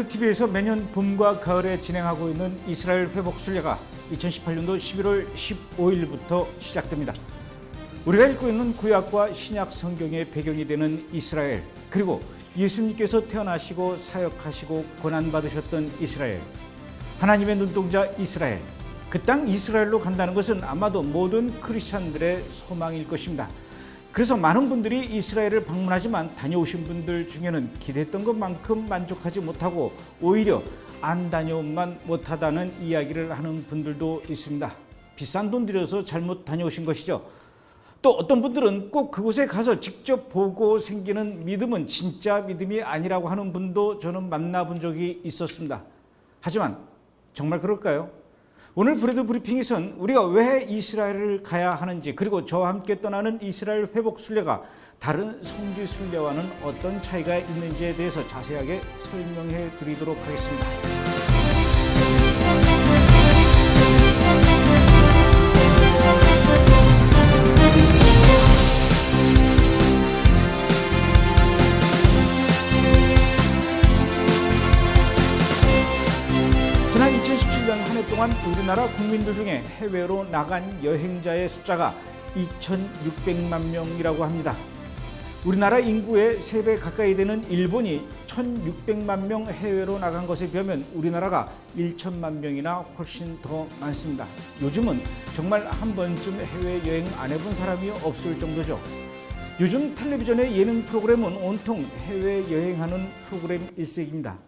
브레드 TV에서 매년 봄과 가을에 진행하고 있는 이스라엘 회복 순례가 2018년도 11월 15일부터 시작됩니다. 우리가 읽고 있는 구약과 신약 성경의 배경이 되는 이스라엘, 그리고 예수님께서 태어나시고 사역하시고 고난받으셨던 이스라엘, 하나님의 눈동자 이스라엘, 그 땅 이스라엘로 간다는 것은 아마도 모든 크리스찬들의 소망일 것입니다. 그래서 많은 분들이 이스라엘을 방문하지만 다녀오신 분들 중에는 기대했던 것만큼 만족하지 못하고 오히려 안 다녀온만 못하다는 이야기를 하는 분들도 있습니다. 비싼 돈 들여서 잘못 다녀오신 것이죠. 또 어떤 분들은 꼭 그곳에 가서 직접 보고 생기는 믿음은 진짜 믿음이 아니라고 하는 분도 저는 만나본 적이 있었습니다. 하지만 정말 그럴까요? 오늘 브레드 브리핑에선 우리가 왜 이스라엘을 가야 하는지, 그리고 저와 함께 떠나는 이스라엘 회복 순례가 다른 성지 순례와는 어떤 차이가 있는지에 대해서 자세하게 설명해 드리도록 하겠습니다. 지난 2017년 한 해 동안 우리나라 국민들 중에 해외로 나간 여행자의 숫자가 2,600만 명이라고 합니다. 우리나라 인구의 3배 가까이 되는 일본이 1,600만 명 해외로 나간 것에 비하면 우리나라가 1천만 명이나 훨씬 더 많습니다. 요즘은 정말 한 번쯤 해외여행 안 해본 사람이 없을 정도죠. 요즘 텔레비전의 예능 프로그램은 온통 해외여행하는 프로그램 일색입니다.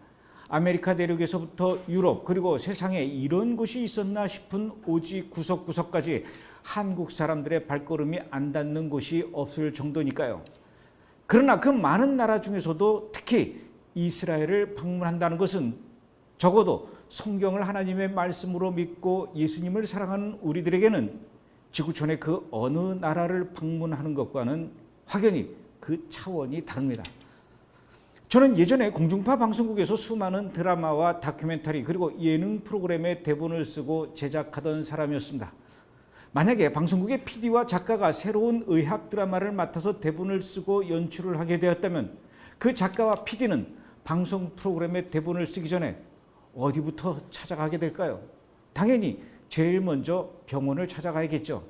아메리카 대륙에서부터 유럽, 그리고 세상에 이런 곳이 있었나 싶은 오지 구석구석까지 한국 사람들의 발걸음이 안 닿는 곳이 없을 정도니까요. 그러나 그 많은 나라 중에서도 특히 이스라엘을 방문한다는 것은 적어도 성경을 하나님의 말씀으로 믿고 예수님을 사랑하는 우리들에게는 지구촌의 그 어느 나라를 방문하는 것과는 확연히 그 차원이 다릅니다. 저는 예전에 공중파 방송국에서 수많은 드라마와 다큐멘터리, 그리고 예능 프로그램의 대본을 쓰고 제작하던 사람이었습니다. 만약에 방송국의 PD와 작가가 새로운 의학 드라마를 맡아서 대본을 쓰고 연출을 하게 되었다면 그 작가와 PD는 방송 프로그램의 대본을 쓰기 전에 어디부터 찾아가게 될까요? 당연히 제일 먼저 병원을 찾아가야겠죠.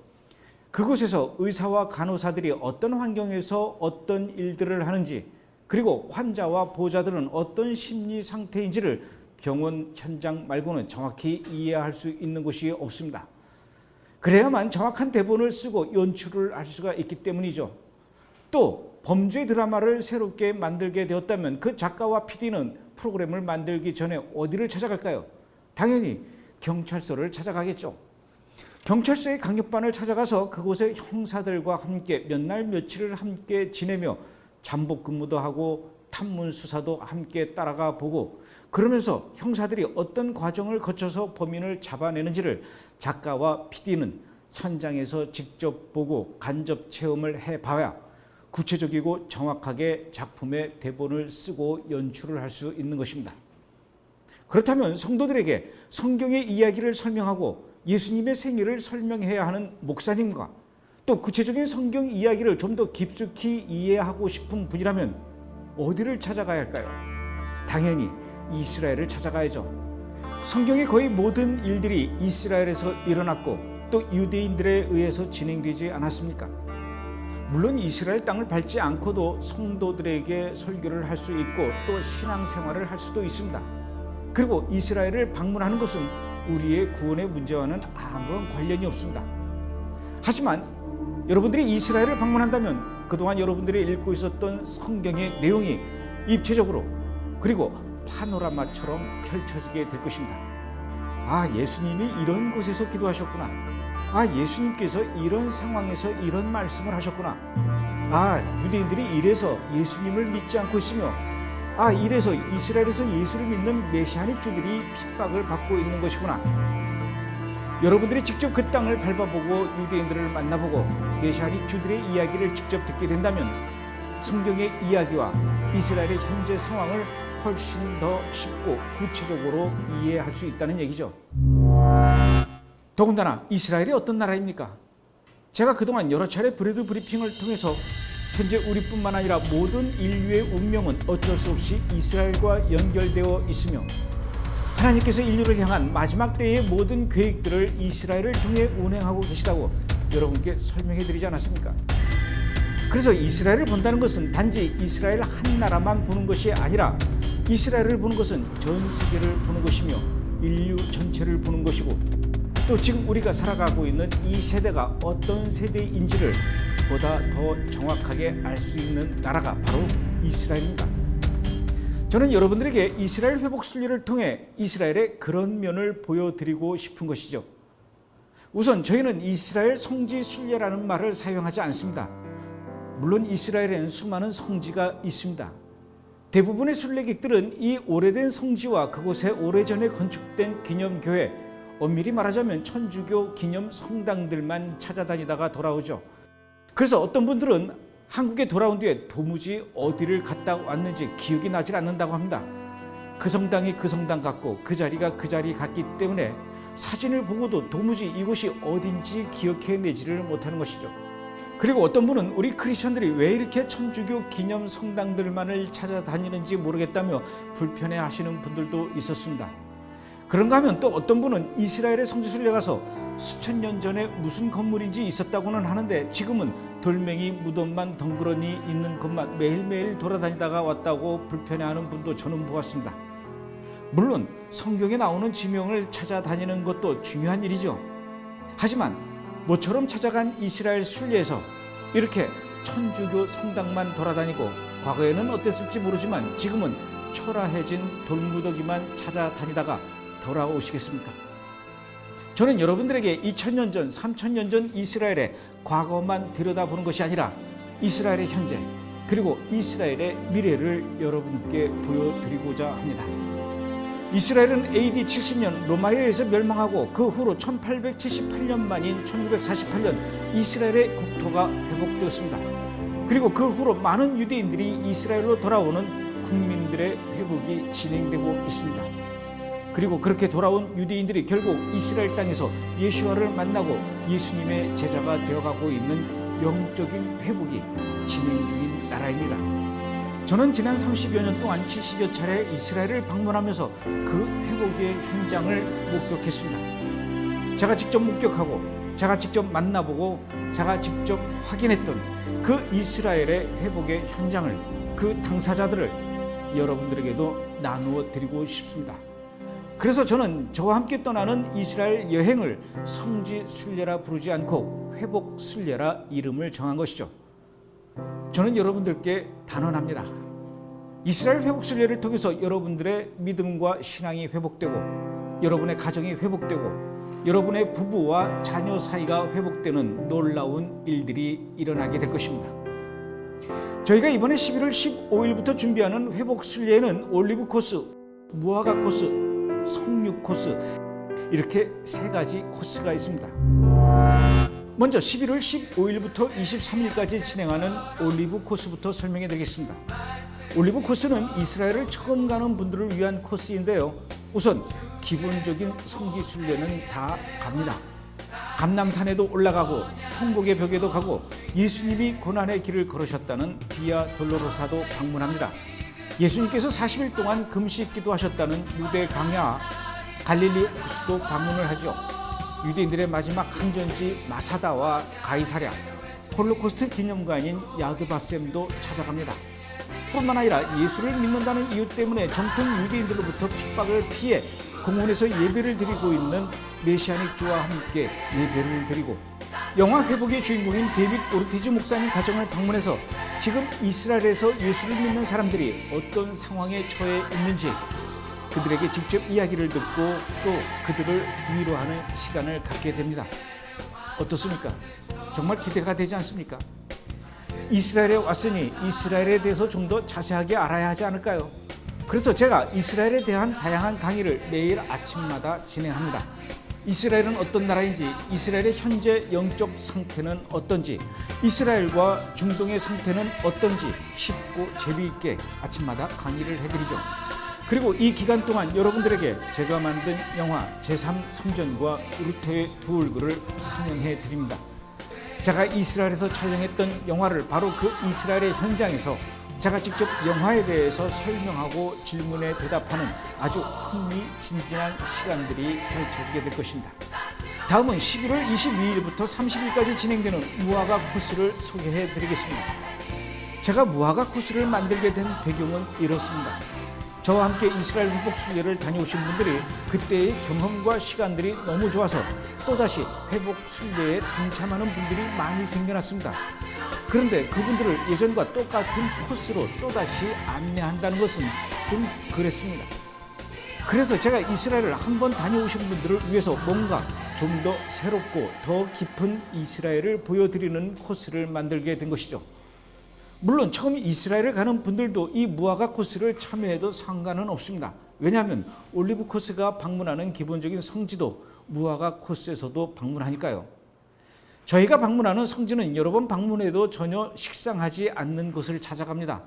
그곳에서 의사와 간호사들이 어떤 환경에서 어떤 일들을 하는지, 그리고 환자와 보호자들은 어떤 심리 상태인지를 병원 현장 말고는 정확히 이해할 수 있는 곳이 없습니다. 그래야만 정확한 대본을 쓰고 연출을 할 수가 있기 때문이죠. 또 범죄 드라마를 새롭게 만들게 되었다면 그 작가와 PD는 프로그램을 만들기 전에 어디를 찾아갈까요? 당연히 경찰서를 찾아가겠죠. 경찰서의 강력반을 찾아가서 그곳의 형사들과 함께 몇 날 며칠을 함께 지내며 잠복 근무도 하고 탐문 수사도 함께 따라가 보고, 그러면서 형사들이 어떤 과정을 거쳐서 범인을 잡아내는지를 작가와 PD는 현장에서 직접 보고 간접 체험을 해봐야 구체적이고 정확하게 작품의 대본을 쓰고 연출을 할 수 있는 것입니다. 그렇다면 성도들에게 성경의 이야기를 설명하고 예수님의 생애를 설명해야 하는 목사님과 또 구체적인 성경 이야기를 좀 더 깊숙이 이해하고 싶은 분이라면 어디를 찾아가야 할까요? 당연히 이스라엘을 찾아가야죠. 성경의 거의 모든 일들이 이스라엘에서 일어났고 또 유대인들에 의해서 진행되지 않았습니까? 물론 이스라엘 땅을 밟지 않고도 성도들에게 설교를 할 수 있고 또 신앙생활을 할 수도 있습니다. 그리고 이스라엘을 방문하는 것은 우리의 구원의 문제와는 아무런 관련이 없습니다. 하지만 여러분들이 이스라엘을 방문한다면 그동안 여러분들이 읽고 있었던 성경의 내용이 입체적으로 그리고 파노라마처럼 펼쳐지게 될 것입니다. 아, 예수님이 이런 곳에서 기도하셨구나. 아, 예수님께서 이런 상황에서 이런 말씀을 하셨구나. 아, 유대인들이 이래서 예수님을 믿지 않고 있으며, 아, 이래서 이스라엘에서 예수를 믿는 메시아닉주들이 핍박을 받고 있는 것이구나. 여러분들이 직접 그 땅을 밟아보고 유대인들을 만나보고 메시아닉주들의 이야기를 직접 듣게 된다면 성경의 이야기와 이스라엘의 현재 상황을 훨씬 더 쉽고 구체적으로 이해할 수 있다는 얘기죠. 더군다나 이스라엘이 어떤 나라입니까? 제가 그동안 여러 차례 브레드 브리핑을 통해서 현재 우리뿐만 아니라 모든 인류의 운명은 어쩔 수 없이 이스라엘과 연결되어 있으며 하나님께서 인류를 향한 마지막 때의 모든 계획들을 이스라엘을 통해 운행하고 계시다고 여러분께 설명해 드리지 않았습니까? 그래서 이스라엘을 본다는 것은 단지 이스라엘 한 나라만 보는 것이 아니라 이스라엘을 보는 것은 전 세계를 보는 것이며 인류 전체를 보는 것이고 또 지금 우리가 살아가고 있는 이 세대가 어떤 세대인지를 보다 더 정확하게 알 수 있는 나라가 바로 이스라엘입니다. 저는 여러분들에게 이스라엘 회복 순례를 통해 이스라엘의 그런 면을 보여드리고 싶은 것이죠. 우선 저희는 이스라엘 성지 순례라는 말을 사용하지 않습니다. 물론 이스라엘에는 수많은 성지가 있습니다. 대부분의 순례객들은 이 오래된 성지와 그곳에 오래전에 건축된 기념교회, 엄밀히 말하자면 천주교 기념 성당들만 찾아다니다가 돌아오죠. 그래서 어떤 분들은 한국에 돌아온 뒤에 도무지 어디를 갔다 왔는지 기억이 나질 않는다고 합니다. 그 성당이 그 성당 같고 그 자리가 그 자리 같기 때문에 사진을 보고도 도무지 이곳이 어딘지 기억해내지를 못하는 것이죠. 그리고 어떤 분은 우리 크리스천들이 왜 이렇게 천주교 기념 성당들만을 찾아다니는지 모르겠다며 불편해하시는 분들도 있었습니다. 그런가 하면 또 어떤 분은 이스라엘의 성지순례 가서 수천 년 전에 무슨 건물인지 있었다고는 하는데 지금은 돌멩이 무덤만 덩그러니 있는 것만 매일매일 돌아다니다가 왔다고 불편해하는 분도 저는 보았습니다. 물론 성경에 나오는 지명을 찾아다니는 것도 중요한 일이죠. 하지만 모처럼 찾아간 이스라엘 순례에서 이렇게 천주교 성당만 돌아다니고 과거에는 어땠을지 모르지만 지금은 초라해진 돌무더기만 찾아다니다가 돌아오시겠습니까? 저는 여러분들에게 2000년 전, 3000년 전 이스라엘의 과거만 들여다보는 것이 아니라 이스라엘의 현재 그리고 이스라엘의 미래를 여러분께 보여드리고자 합니다. 이스라엘은 AD 70년 로마에 의해서 멸망하고 그 후로 1878년 만인 1948년 이스라엘의 국토가 회복되었습니다. 그리고 그 후로 많은 유대인들이 이스라엘로 돌아오는 국민들의 회복이 진행되고 있습니다. 그리고 그렇게 돌아온 유대인들이 결국 이스라엘 땅에서 예수와를 만나고 예수님의 제자가 되어가고 있는 영적인 회복이 진행 중인 나라입니다. 저는 지난 30여 년 동안 70여 차례 이스라엘을 방문하면서 그 회복의 현장을 목격했습니다. 제가 직접 목격하고 제가 직접 만나보고 제가 직접 확인했던 그 이스라엘의 회복의 현장을 그 당사자들을 여러분들에게도 나누어 드리고 싶습니다. 그래서 저는 저와 함께 떠나는 이스라엘 여행을 성지 순례라 부르지 않고 회복 순례라 이름을 정한 것이죠. 저는 여러분들께 단언합니다. 이스라엘 회복 순례를 통해서 여러분들의 믿음과 신앙이 회복되고 여러분의 가정이 회복되고 여러분의 부부와 자녀 사이가 회복되는 놀라운 일들이 일어나게 될 것입니다. 저희가 이번에 11월 15일부터 준비하는 회복 순례에는 올리브 코스, 무화과 코스, 석류 코스 이렇게 세 가지 코스가 있습니다. 먼저 11월 15일부터 23일까지 진행하는 올리브 코스부터 설명해 드리겠습니다. 올리브 코스는 이스라엘을 처음 가는 분들을 위한 코스인데요. 우선 기본적인 성지 순례는 다 갑니다. 감람산에도 올라가고 통곡의 벽에도 가고 예수님이 고난의 길을 걸으셨다는 비아 돌로로사도 방문합니다. 예수님께서 40일 동안 금식 기도하셨다는 유대 강야 갈릴리 호수도 방문을 하죠. 유대인들의 마지막 항전지 마사다와 가이사랴, 홀로코스트 기념관인 야드바셈도 찾아갑니다. 뿐만 아니라 예수를 믿는다는 이유 때문에 정통 유대인들로부터 핍박을 피해 공원에서 예배를 드리고 있는 메시아닉 주와 함께 예배를 드리고 영화 회복의 주인공인 데빗 오르티즈 목사님 가정을 방문해서 지금 이스라엘에서 예수를 믿는 사람들이 어떤 상황에 처해 있는지 그들에게 직접 이야기를 듣고 또 그들을 위로하는 시간을 갖게 됩니다. 어떻습니까? 정말 기대가 되지 않습니까? 이스라엘에 왔으니 이스라엘에 대해서 좀 더 자세하게 알아야 하지 않을까요? 그래서 제가 이스라엘에 대한 다양한 강의를 매일 아침마다 진행합니다. 이스라엘은 어떤 나라인지, 이스라엘의 현재 영적 상태는 어떤지, 이스라엘과 중동의 상태는 어떤지 쉽고 재미있게 아침마다 강의를 해드리죠. 그리고 이 기간 동안 여러분들에게 제가 만든 영화 제3성전과 루터의 두 얼굴을 상영해 드립니다. 제가 이스라엘에서 촬영했던 영화를 바로 그 이스라엘의 현장에서 제가 직접 영화에 대해서 설명하고 질문에 대답하는 아주 흥미진진한 시간들이 펼쳐지게 될 것입니다. 다음은 11월 22일부터 30일까지 진행되는 무화과 코스를 소개해 드리겠습니다. 제가 무화과 코스를 만들게 된 배경은 이렇습니다. 저와 함께 이스라엘 율법 순례를 다녀오신 분들이 그때의 경험과 시간들이 너무 좋아서 또다시 회복 순례에 동참하는 분들이 많이 생겨났습니다. 그런데 그분들을 예전과 똑같은 코스로 또다시 안내한다는 것은 좀 그랬습니다. 그래서 제가 이스라엘을 한번 다녀오신 분들을 위해서 뭔가 좀 더 새롭고 더 깊은 이스라엘을 보여드리는 코스를 만들게 된 것이죠. 물론 처음 이스라엘을 가는 분들도 이 무화과 코스를 참여해도 상관은 없습니다. 왜냐하면 올리브 코스가 방문하는 기본적인 성지도 무화과 코스에서도 방문하니까요. 저희가 방문하는 성지는 여러 번 방문해도 전혀 식상하지 않는 곳을 찾아갑니다.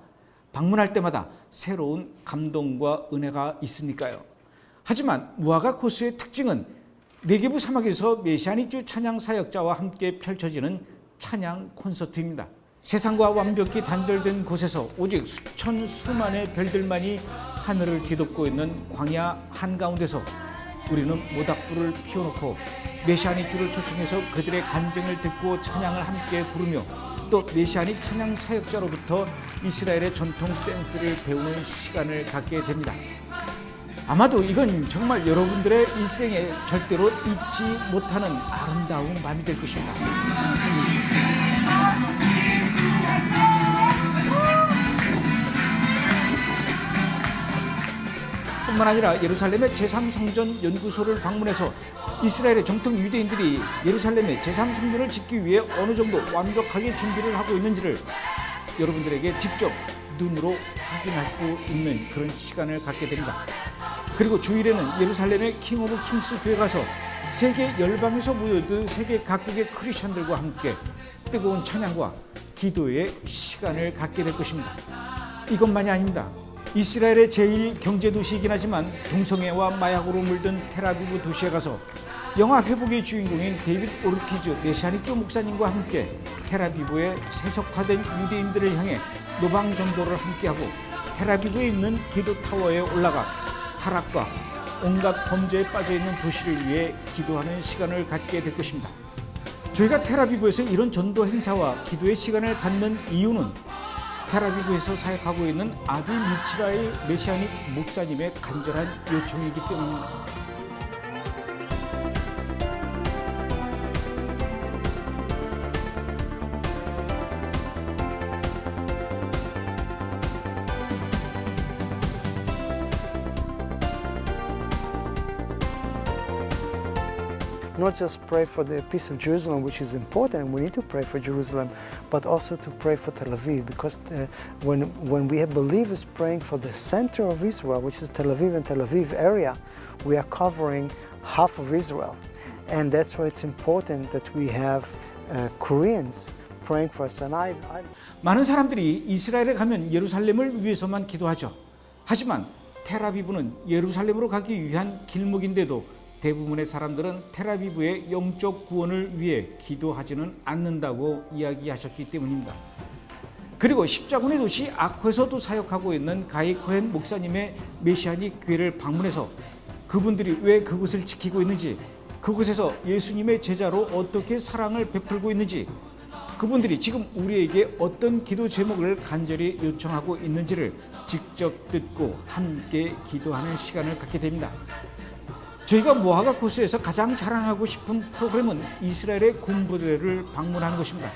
방문할 때마다 새로운 감동과 은혜가 있으니까요. 하지만 무화과 코스의 특징은 네게부 사막에서 메시아닉주 찬양 사역자와 함께 펼쳐지는 찬양 콘서트입니다. 세상과 완벽히 단절된 곳에서 오직 수만의 별들만이 하늘을 뒤덮고 있는 광야 한가운데서 우리는 모닥불을 피워놓고 메시아닉주를 초청해서 그들의 간증을 듣고 찬양을 함께 부르며 또 메시아닉 찬양 사역자로부터 이스라엘의 전통 댄스를 배우는 시간을 갖게 됩니다. 아마도 이건 정말 여러분들의 일생에 절대로 잊지 못하는 아름다운 밤이 될 것입니다. 뿐만 아니라 예루살렘의 제3성전 연구소를 방문해서 이스라엘의 정통 유대인들이 예루살렘의 제3성전을 짓기 위해 어느 정도 완벽하게 준비를 하고 있는지를 여러분들에게 직접 눈으로 확인할 수 있는 그런 시간을 갖게 됩니다. 그리고 주일에는 예루살렘의 킹 오브 킹스 교회 가서 세계 열방에서 모여든 세계 각국의 크리스천들과 함께 뜨거운 찬양과 기도의 시간을 갖게 될 것입니다. 이것만이 아닙니다. 이스라엘의 제1 경제도시이긴 하지만 동성애와 마약으로 물든 텔아비브 도시에 가서 영화 회복의 주인공인 데이비드 오르티즈 메시아닉주 목사님과 함께 텔아비브의 세속화된 유대인들을 향해 노방전도를 함께하고 텔아비브에 있는 기도타워에 올라가 타락과 온갖 범죄에 빠져있는 도시를 위해 기도하는 시간을 갖게 될 것입니다. 저희가 텔아비브에서 이런 전도 행사와 기도의 시간을 갖는 이유는 텔아비브에서 사역하고 있는 아비 미치라의 메시아닉 목사님의 간절한 요청이기 때문입니다. Not just pray for the peace of Jerusalem, which is important, we need to pray for Jerusalem, but also to pray for Tel Aviv, because when we have believers praying for the center of Israel, which is Tel Aviv and Tel Aviv area, we are covering half of Israel. And that's why it's important that we have Koreans praying for us. And 많은 사람들이 이스라엘에 가면 예루살렘을 위해서만 기도하죠. 하지만 텔아비브는 예루살렘으로 가기 위한 길목인데도 대부분의 사람들은 텔아비브의 영적 구원을 위해 기도하지는 않는다고 이야기하셨기 때문입니다. 그리고 십자군의 도시 아코에서도 사역하고 있는 가이 코헨 목사님의 메시아닉 교회를 방문해서 그분들이 왜 그곳을 지키고 있는지, 그곳에서 예수님의 제자로 어떻게 사랑을 베풀고 있는지, 그분들이 지금 우리에게 어떤 기도 제목을 간절히 요청하고 있는지를 직접 듣고 함께 기도하는 시간을 갖게 됩니다. 저희가 무화과 코스에서 가장 자랑하고 싶은 프로그램은 이스라엘의 군부대를 방문하는 것입니다.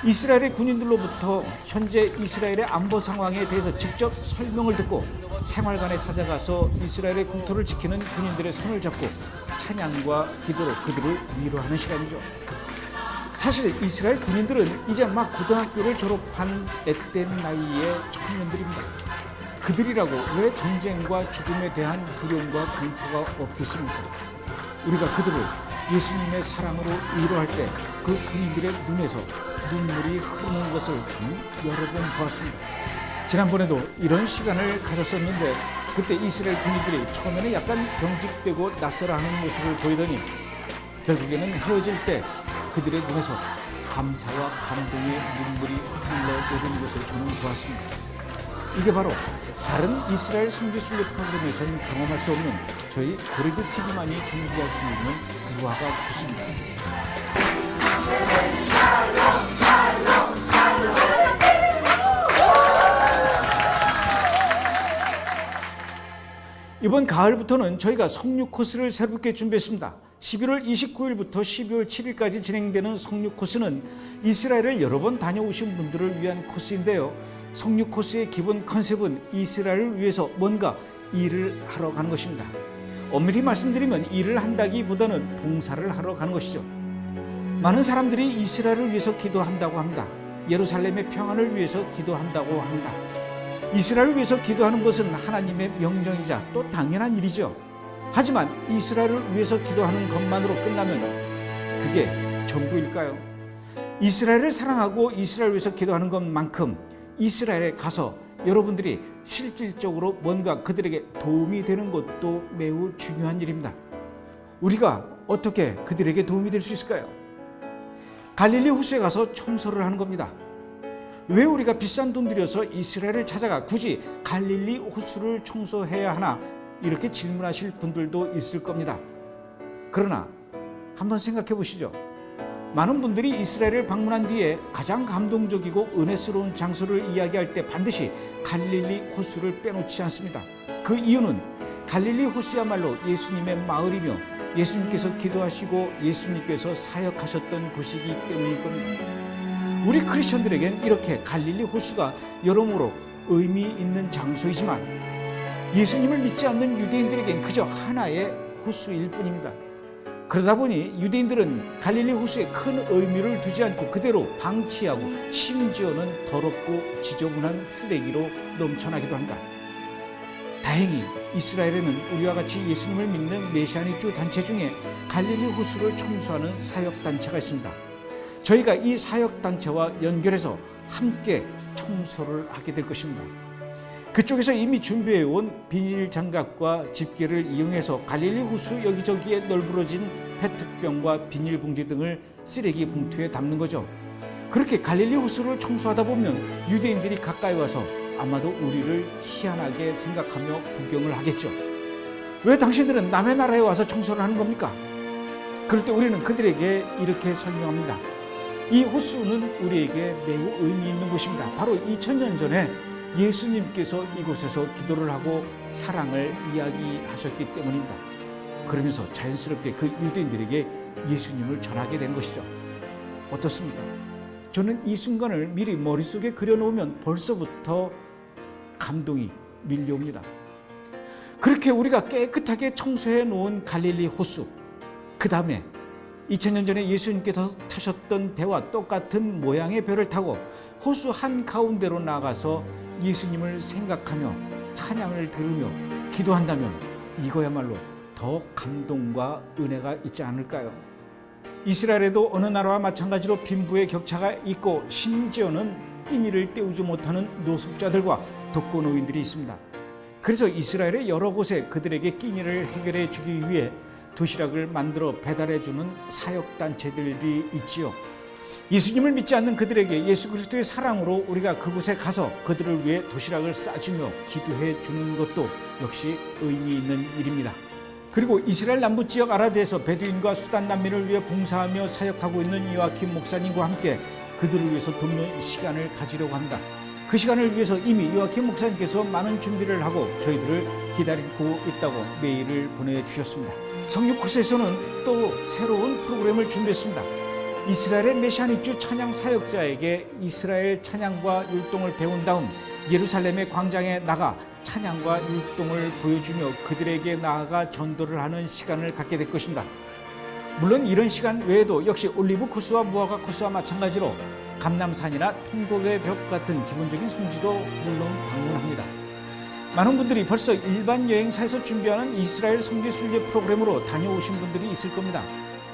이스라엘의 군인들로부터 현재 이스라엘의 안보 상황에 대해서 직접 설명을 듣고 생활관에 찾아가서 이스라엘의 국토를 지키는 군인들의 손을 잡고 찬양과 기도로 그들을 위로하는 시간이죠. 사실 이스라엘 군인들은 이제 막 고등학교를 졸업한 앳된 나이의 청년들입니다. 그들이라고 왜 전쟁과 죽음에 대한 두려움과 공포가 없겠습니까? 우리가 그들을 예수님의 사랑으로 위로할 때 그 군인들의 눈에서 눈물이 흐르는 것을 여러 번 보았습니다. 지난번에도 이런 시간을 가졌었는데 그때 이스라엘 군인들이 처음에는 약간 경직되고 낯설어하는 모습을 보이더니 결국에는 헤어질 때 그들의 눈에서 감사와 감동의 눈물이 흘러내리는 것을 저는 보았습니다. 이게 바로 다른 이스라엘 성지순례 프로그램에서는 경험할 수 없는 저희 고레드 TV만이 준비할 수 있는 무화과 코스입니다. 이번 가을부터는 저희가 석류 코스를 새롭게 준비했습니다. 11월 29일부터 12월 7일까지 진행되는 석류 코스는 이스라엘을 여러 번 다녀오신 분들을 위한 코스인데요. 석류 코스의 기본 컨셉은 이스라엘을 위해서 뭔가 일을 하러 가는 것입니다. 엄밀히 말씀드리면 일을 한다기보다는 봉사를 하러 가는 것이죠. 많은 사람들이 이스라엘을 위해서 기도한다고 합니다. 예루살렘의 평안을 위해서 기도한다고 합니다. 이스라엘을 위해서 기도하는 것은 하나님의 명령이자 또 당연한 일이죠. 하지만 이스라엘을 위해서 기도하는 것만으로 끝나면 그게 전부일까요? 이스라엘을 사랑하고 이스라엘을 위해서 기도하는 것만큼 이스라엘에 가서 여러분들이 실질적으로 뭔가 그들에게 도움이 되는 것도 매우 중요한 일입니다. 우리가 어떻게 그들에게 도움이 될 수 있을까요? 갈릴리 호수에 가서 청소를 하는 겁니다. 왜 우리가 비싼 돈 들여서 이스라엘을 찾아가 굳이 갈릴리 호수를 청소해야 하나? 이렇게 질문하실 분들도 있을 겁니다. 그러나 한번 생각해 보시죠. 많은 분들이 이스라엘을 방문한 뒤에 가장 감동적이고 은혜스러운 장소를 이야기할 때 반드시 갈릴리 호수를 빼놓지 않습니다. 그 이유는 갈릴리 호수야말로 예수님의 마을이며 예수님께서 기도하시고 예수님께서 사역하셨던 곳이기 때문일 겁니다. 우리 크리스천들에겐 이렇게 갈릴리 호수가 여러모로 의미 있는 장소이지만 예수님을 믿지 않는 유대인들에겐 그저 하나의 호수일 뿐입니다. 그러다 보니 유대인들은 갈릴리 호수에 큰 의미를 두지 않고 그대로 방치하고 심지어는 더럽고 지저분한 쓰레기로 넘쳐나기도 합니다. 다행히 이스라엘에는 우리와 같이 예수님을 믿는 메시아니주 단체 중에 갈릴리 호수를 청소하는 사역단체가 있습니다. 저희가 이 사역단체와 연결해서 함께 청소를 하게 될 것입니다. 그쪽에서 이미 준비해온 비닐 장갑과 집게를 이용해서 갈릴리 호수 여기저기에 널브러진 페트병과 비닐봉지 등을 쓰레기 봉투에 담는 거죠. 그렇게 갈릴리 호수를 청소하다 보면 유대인들이 가까이 와서 아마도 우리를 희한하게 생각하며 구경을 하겠죠. 왜 당신들은 남의 나라에 와서 청소를 하는 겁니까? 그럴 때 우리는 그들에게 이렇게 설명합니다. 이 호수는 우리에게 매우 의미 있는 곳입니다. 바로 2000년 전에 예수님께서 이곳에서 기도를 하고 사랑을 이야기하셨기 때문입니다. 그러면서 자연스럽게 그 유대인들에게 예수님을 전하게 된 것이죠. 어떻습니까? 저는 이 순간을 미리 머릿속에 그려놓으면 벌써부터 감동이 밀려옵니다. 그렇게 우리가 깨끗하게 청소해 놓은 갈릴리 호수, 그 다음에 2000년 전에 예수님께서 타셨던 배와 똑같은 모양의 배를 타고 호수 한가운데로 나가서 예수님을 생각하며 찬양을 들으며 기도한다면 이거야말로 더 감동과 은혜가 있지 않을까요? 이스라엘에도 어느 나라와 마찬가지로 빈부의 격차가 있고 심지어는 끼니를 때우지 못하는 노숙자들과 독거노인들이 있습니다. 그래서 이스라엘의 여러 곳에 그들에게 끼니를 해결해 주기 위해 도시락을 만들어 배달해주는 사역단체들이 있지요. 예수님을 믿지 않는 그들에게 예수 그리스도의 사랑으로 우리가 그곳에 가서 그들을 위해 도시락을 싸주며 기도해 주는 것도 역시 의미 있는 일입니다. 그리고 이스라엘 남부 지역 아라드에서 베두인과 수단 난민을 위해 봉사하며 사역하고 있는 요아킴 목사님과 함께 그들을 위해서 돕는 시간을 가지려고 합니다. 그 시간을 위해서 이미 요아킴 목사님께서 많은 준비를 하고 저희들을 기다리고 있다고 메일을 보내주셨습니다. 석류 코스에서는 또 새로운 프로그램을 준비했습니다. 이스라엘의 메시아닉주 찬양 사역자에게 이스라엘 찬양과 율동을 배운 다음 예루살렘의 광장에 나가 찬양과 율동을 보여주며 그들에게 나아가 전도를 하는 시간을 갖게 될 것입니다. 물론 이런 시간 외에도 역시 올리브 코스와 무화과 코스와 마찬가지로 감람산이나 통곡의 벽 같은 기본적인 성지도 물론 방문합니다. 많은 분들이 벌써 일반 여행사에서 준비하는 이스라엘 성지 순례 프로그램으로 다녀오신 분들이 있을 겁니다.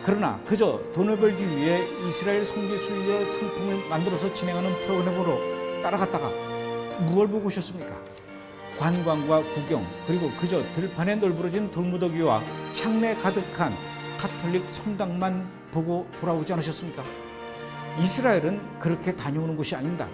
그러나 그저 돈을 벌기 위해 이스라엘 성지 순례 상품을 만들어서 진행하는 프로그램으로 따라갔다가 무엇을 보고 오셨습니까? 관광과 구경, 그리고 그저 들판에 널브러진 돌무더기와 향내 가득한 가톨릭 성당만 보고 돌아오지 않으셨습니까? 이스라엘은 그렇게 다녀오는 곳이 아닙니다.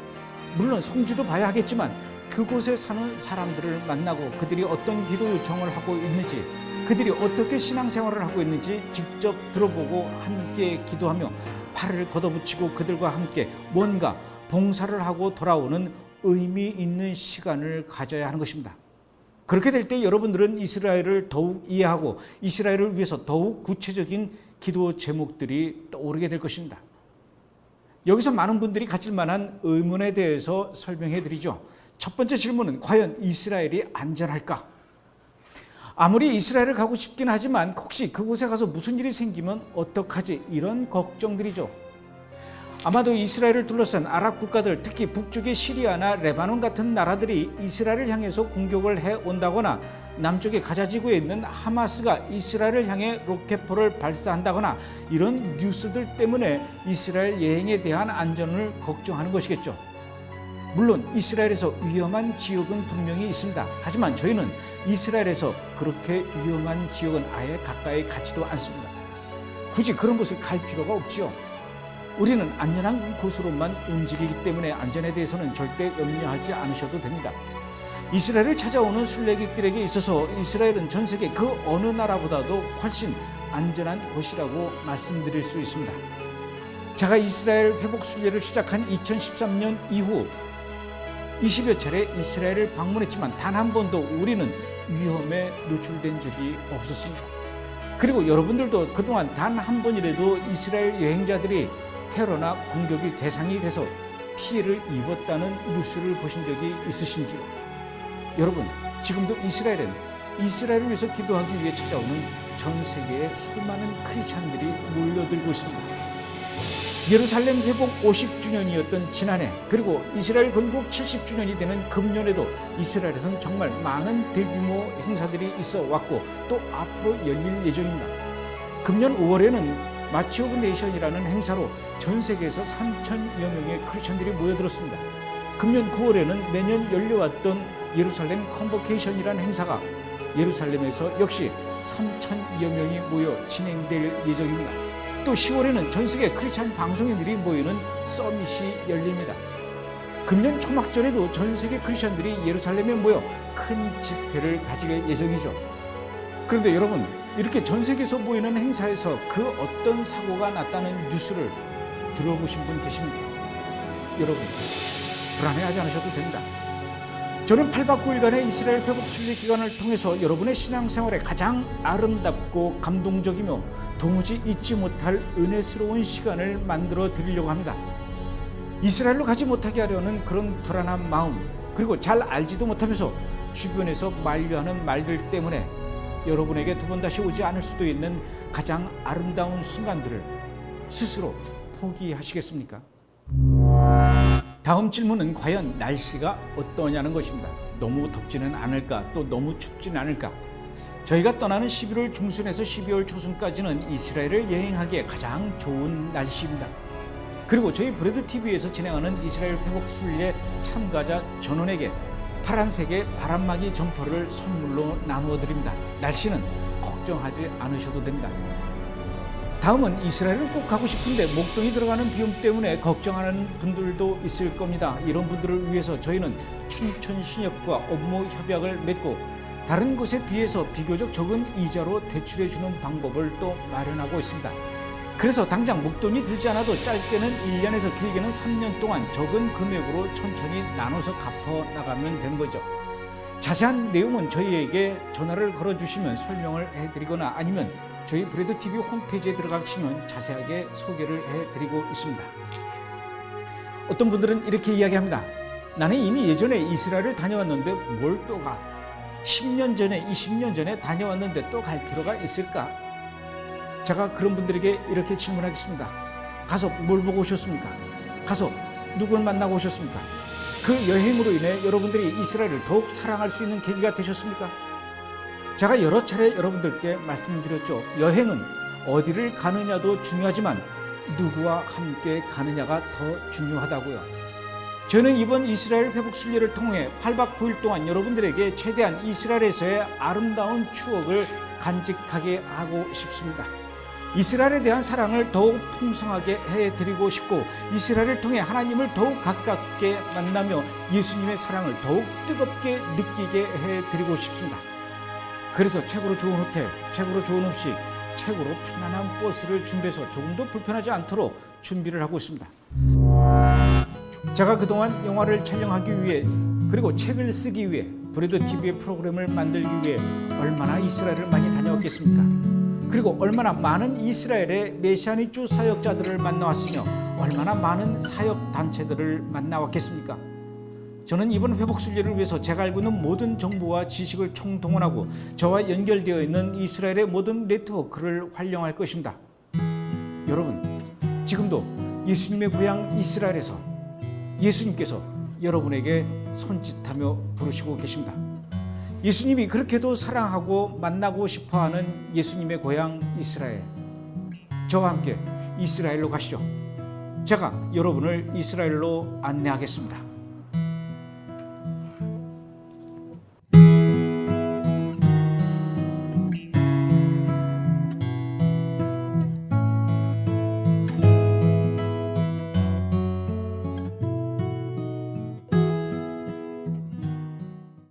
물론 성지도 봐야 하겠지만 그곳에 사는 사람들을 만나고 그들이 어떤 기도 요청을 하고 있는지, 그들이 어떻게 신앙생활을 하고 있는지 직접 들어보고 함께 기도하며 팔을 걷어붙이고 그들과 함께 뭔가 봉사를 하고 돌아오는 의미 있는 시간을 가져야 하는 것입니다. 그렇게 될 때 여러분들은 이스라엘을 더욱 이해하고 이스라엘을 위해서 더욱 구체적인 기도 제목들이 떠오르게 될 것입니다. 여기서 많은 분들이 가질 만한 의문에 대해서 설명해 드리죠. 첫 번째 질문은 과연 이스라엘이 안전할까? 아무리 이스라엘을 가고 싶긴 하지만 혹시 그곳에 가서 무슨 일이 생기면 어떡하지? 이런 걱정들이죠. 아마도 이스라엘을 둘러싼 아랍 국가들, 특히 북쪽의 시리아나 레바논 같은 나라들이 이스라엘을 향해서 공격을 해온다거나 남쪽의 가자 지구에 있는 하마스가 이스라엘을 향해 로켓포를 발사한다거나 이런 뉴스들 때문에 이스라엘 여행에 대한 안전을 걱정하는 것이겠죠. 물론 이스라엘에서 위험한 지역은 분명히 있습니다. 하지만 저희는 이스라엘에서 그렇게 위험한 지역은 아예 가까이 가지도 않습니다. 굳이 그런 곳을 갈 필요가 없지요. 우리는 안전한 곳으로만 움직이기 때문에 안전에 대해서는 절대 염려하지 않으셔도 됩니다. 이스라엘을 찾아오는 순례객들에게 있어서 이스라엘은 전 세계 그 어느 나라보다도 훨씬 안전한 곳이라고 말씀드릴 수 있습니다. 제가 이스라엘 회복 순례를 시작한 2013년 이후 20여 차례 이스라엘을 방문했지만 단 한 번도 우리는 위험에 노출된 적이 없었습니다. 그리고 여러분들도 그동안 단 한 번이라도 이스라엘 여행자들이 테러나 공격의 대상이 돼서 피해를 입었다는 뉴스를 보신 적이 있으신지요? 여러분, 지금도 이스라엘은 이스라엘을 위해서 기도하기 위해 찾아오는 전 세계의 수많은 크리스찬들이 몰려들고 있습니다. 예루살렘 회복 50주년이었던 지난해, 그리고 이스라엘 건국 70주년이 되는 금년에도 이스라엘에서는 정말 많은 대규모 행사들이 있어 왔고 또 앞으로 열릴 예정입니다. 금년 5월에는 마치 오브 네이션이라는 행사로 전 세계에서 3,000여 명의 크리스천들이 모여들었습니다. 금년 9월에는 매년 열려왔던 예루살렘 컨버케이션이라는 행사가 예루살렘에서 역시 3,000여 명이 모여 진행될 예정입니다. 또 10월에는 전 세계 크리스천 방송인들이 모이는 서밋이 열립니다. 금년 초막절에도 전 세계 크리스천들이 예루살렘에 모여 큰 집회를 가질 예정이죠. 그런데 여러분, 이렇게 전 세계에서 모이는 행사에서 그 어떤 사고가 났다는 뉴스를 들어보신 분 계십니까? 여러분, 불안해하지 않으셔도 됩니다. 저는 8박 9일간의 이스라엘 회복 순례 기간을 통해서 여러분의 신앙생활에 가장 아름답고 감동적이며 도무지 잊지 못할 은혜스러운 시간을 만들어 드리려고 합니다. 이스라엘로 가지 못하게 하려는 그런 불안한 마음, 그리고 잘 알지도 못하면서 주변에서 만류하는 말들 때문에 여러분에게 두 번 다시 오지 않을 수도 있는 가장 아름다운 순간들을 스스로 포기하시겠습니까? 다음 질문은 과연 날씨가 어떠냐는 것입니다. 너무 덥지는 않을까, 또 너무 춥지는 않을까. 저희가 떠나는 11월 중순에서 12월 초순까지는 이스라엘을 여행하기에 가장 좋은 날씨입니다. 그리고 저희 브레드TV에서 진행하는 이스라엘 회복 순례 참가자 전원에게 파란색의 바람막이 점퍼를 선물로 나누어 드립니다. 날씨는 걱정하지 않으셔도 됩니다. 다음은 이스라엘을 꼭 가고 싶은데 목동이 들어가는 비용 때문에 걱정하는 분들도 있을 겁니다. 이런 분들을 위해서 저희는 춘천신협과 업무 협약을 맺고 다른 곳에 비해서 비교적 적은 이자로 대출해 주는 방법을 또 마련하고 있습니다. 그래서 당장 목돈이 들지 않아도 짧게는 1년에서 길게는 3년 동안 적은 금액으로 천천히 나눠서 갚아 나가면 되는 거죠. 자세한 내용은 저희에게 전화를 걸어주시면 설명을 해드리거나 아니면 저희 브레드TV 홈페이지에 들어가시면 자세하게 소개를 해드리고 있습니다. 어떤 분들은 이렇게 이야기합니다. 나는 이미 예전에 이스라엘을 다녀왔는데 뭘 또 가? 10년 전에, 20년 전에 다녀왔는데 또 갈 필요가 있을까? 제가 그런 분들에게 이렇게 질문하겠습니다. 가서 뭘 보고 오셨습니까? 가서 누굴 만나고 오셨습니까? 그 여행으로 인해 여러분들이 이스라엘을 더욱 사랑할 수 있는 계기가 되셨습니까? 제가 여러 차례 여러분들께 말씀드렸죠. 여행은 어디를 가느냐도 중요하지만 누구와 함께 가느냐가 더 중요하다고요. 저는 이번 이스라엘 회복 순례를 통해 8박 9일 동안 여러분들에게 최대한 이스라엘에서의 아름다운 추억을 간직하게 하고 싶습니다. 이스라엘에 대한 사랑을 더욱 풍성하게 해드리고 싶고 이스라엘을 통해 하나님을 더욱 가깝게 만나며 예수님의 사랑을 더욱 뜨겁게 느끼게 해드리고 싶습니다. 그래서 최고로 좋은 호텔, 최고로 좋은 음식, 최고로 편안한 버스를 준비해서 조금도 불편하지 않도록 준비를 하고 있습니다. 제가 그동안 영화를 촬영하기 위해 그리고 책을 쓰기 위해 브레드 TV의 프로그램을 만들기 위해 얼마나 이스라엘을 많이 다녀왔겠습니까? 그리고 얼마나 많은 이스라엘의 메시아니주 사역자들을 만나왔으며 얼마나 많은 사역 단체들을 만나왔겠습니까? 저는 이번 회복 순례를 위해서 제가 알고 있는 모든 정보와 지식을 총동원하고 저와 연결되어 있는 이스라엘의 모든 네트워크를 활용할 것입니다. 여러분, 지금도 예수님의 고향 이스라엘에서 예수님께서 여러분에게 손짓하며 부르시고 계십니다. 예수님이 그렇게도 사랑하고 만나고 싶어하는 예수님의 고향 이스라엘. 저와 함께 이스라엘로 가시죠. 제가 여러분을 이스라엘로 안내하겠습니다.